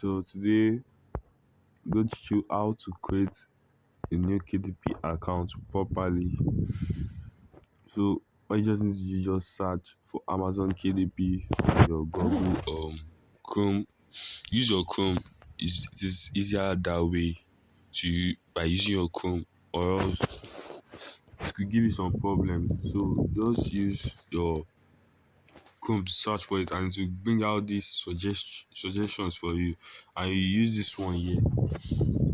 So today, I'm going to show you how to create a new KDP account properly. So what you just need to do, you just search for Amazon KDP on your Google Chrome. Use your Chrome. It is easier that way to by using your Chrome, or else it could give you some problem. So just use your Chrome to search for it, and it will bring out these suggestions for you. And you use this one here.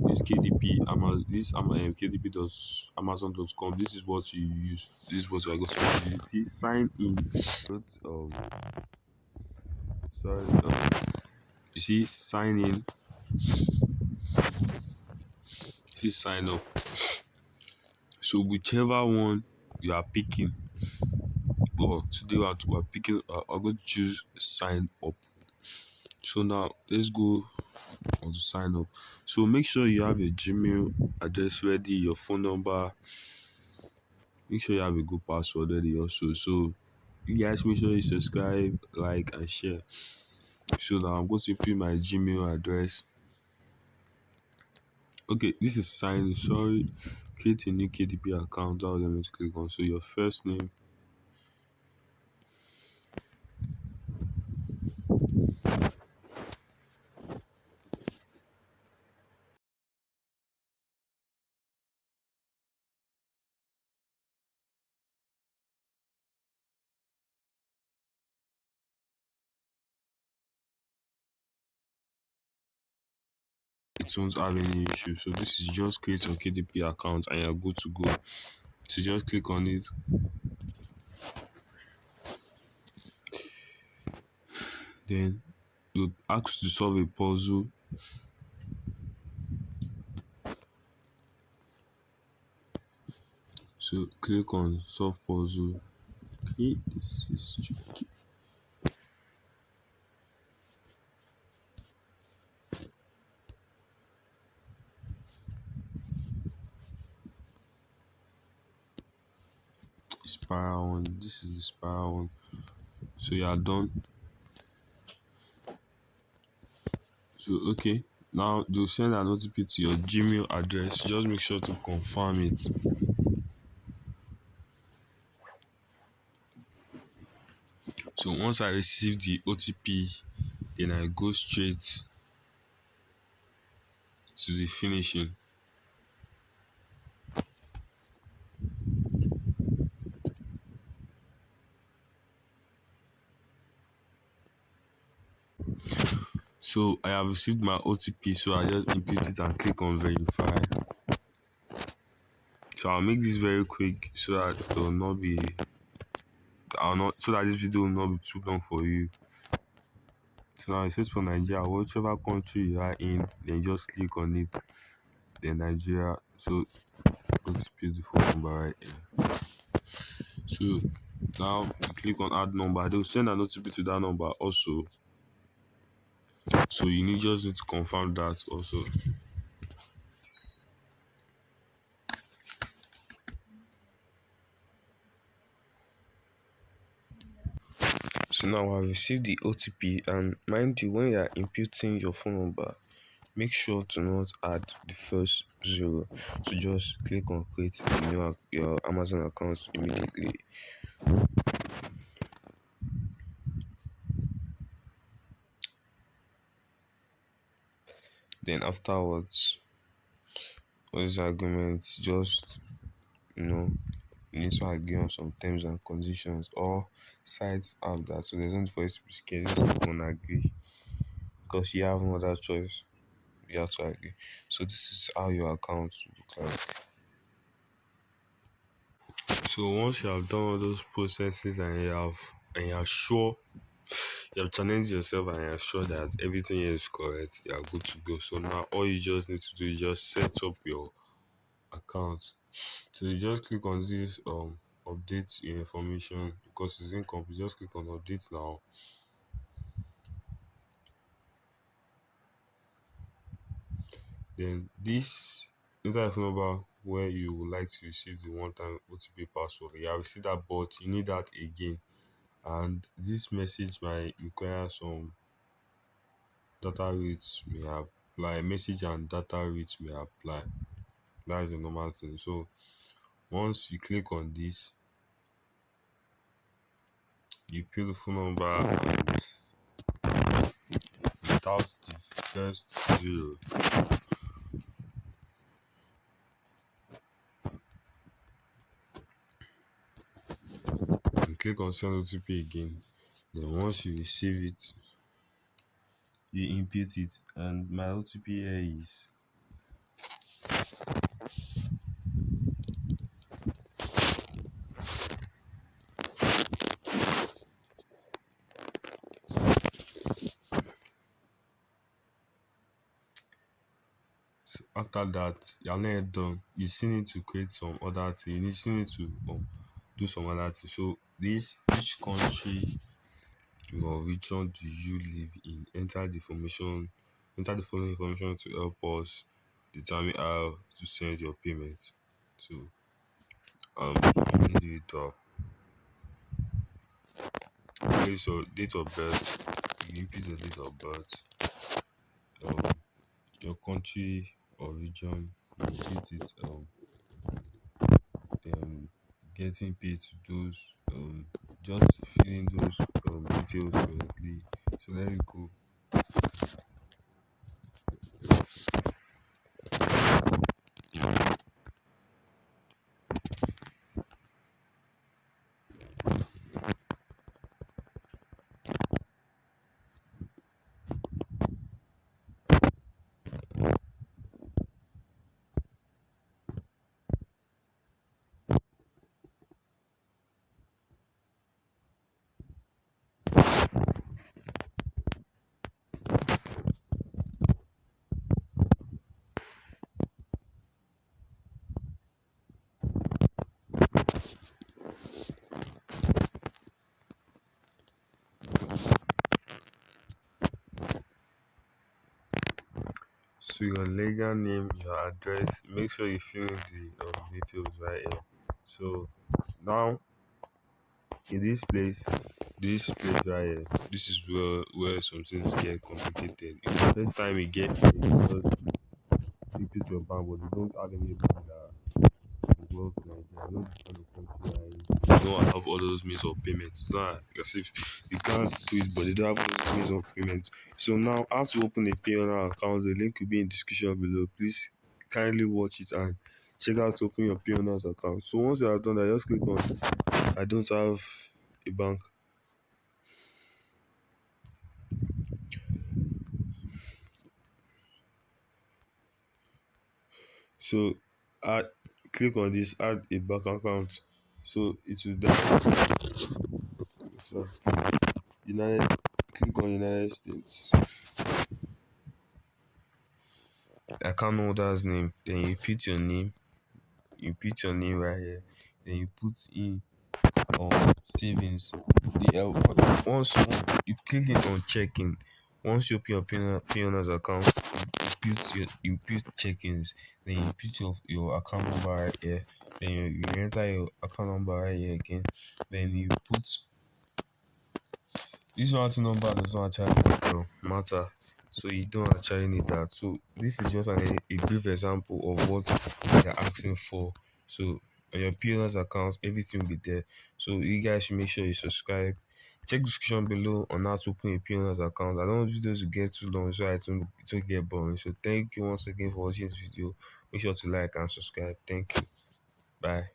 This KDP KDP does Amazon.com. This is what you use. This is what you are going to use. See, sign in. Sorry. You see, sign in. See, sign up. So whichever one you are picking, but today we are picking. I'm going to choose sign up. So now let's go on to sign up. So make sure you have your Gmail address ready, your phone number. Make sure you have a good password ready also. So you guys make sure you subscribe, like, and share. So now I'm going to put my Gmail address. Okay, this is sign. Sorry, create a new KDP account. That was let me click on. So your first name. It won't have any issue. So this is just create your KDP account and you're good to go. So just click on it. Then you'll ask to solve a puzzle. So click on solve puzzle. Okay, this is tricky. Spiral one. This is the spiral one. So you are done. So okay. Now they'll send an OTP to your Gmail address. Just make sure to confirm it. So once I receive the OTP, then I go straight to the finishing. So I have received my OTP, so I just input it and click on verify. So I'll make this very quick so that it will not be so that this video will not be too long for you. So now it says for Nigeria, whichever country you are in, then just click on it. Then Nigeria. So OTP the phone number right here. So now you click on add number. They'll send an OTP to that number also. So you just need to confirm that also. So now I've received the OTP, and mind you, when you are inputting your phone number, make sure to not add the first zero. So just click on create your Amazon account immediately. Then afterwards, all these agreements, just you need to agree on some terms and conditions. All sites have that, so there's no need for you to be scared. Just click on agree because you have no other choice. You have to agree. So this is how your account look like. So once you have done all those processes and you are sure you have challenged yourself and you're sure that everything here is correct, you are good to go. So now all you just need to do is just set up your account. So you just click on this update your information because it's incomplete. Just click on update now. Then this enter phone number where you would like to receive the one-time OTP password. You have received that, but you need that again. And this message might require some data rates may apply, message and data rates may apply. That's the normal thing. So once you click on this, you fill the phone number and without the first zero, you click on send OTP again. Then once you receive it, you input it, and my OTP here is so after that you're not done. You still need to create some other thing. You still need to do some other thing. So this which country or region do you live in? Enter the following information to help us determine how to send your payment. So um individual, place your date of birth, you input your date of birth, um your country or region, you input it, then getting paid to those, just filling those details correctly. So let it go. So your legal name, your address, make sure you fill in the details right here. So now in this place right here, this is where some things get complicated. The first time you get here, you just input your bank, but you don't have any bank that works like that. Not this kind of country where you don't have all those means of payments. It's not as if you can't do it, but they don't have all those means of payment. So now, how to open a P&L account? The link will be in the description below. Please kindly watch it and check out to open your P&L account. So once you are done that, just click on I don't have a bank. So add click on this add a bank account. So it will so United click on United States. Account holder's name. Then you put your name. You put your name right here. Then you put in savings. Once you click it on checking, once you open your P&L's account, you put check-ins, then you put your account number right here, then you enter your account number right here again, then you put this routing number does not actually matter, so you don't actually need that. So this is just a brief example of what they're asking for. So on your POS account, everything will be there. So you guys should make sure you subscribe. Check the description below on how to open a POS account. I don't want videos to get too long, so it won't get boring. So thank you once again for watching this video. Make sure to like and subscribe. Thank you. Bye.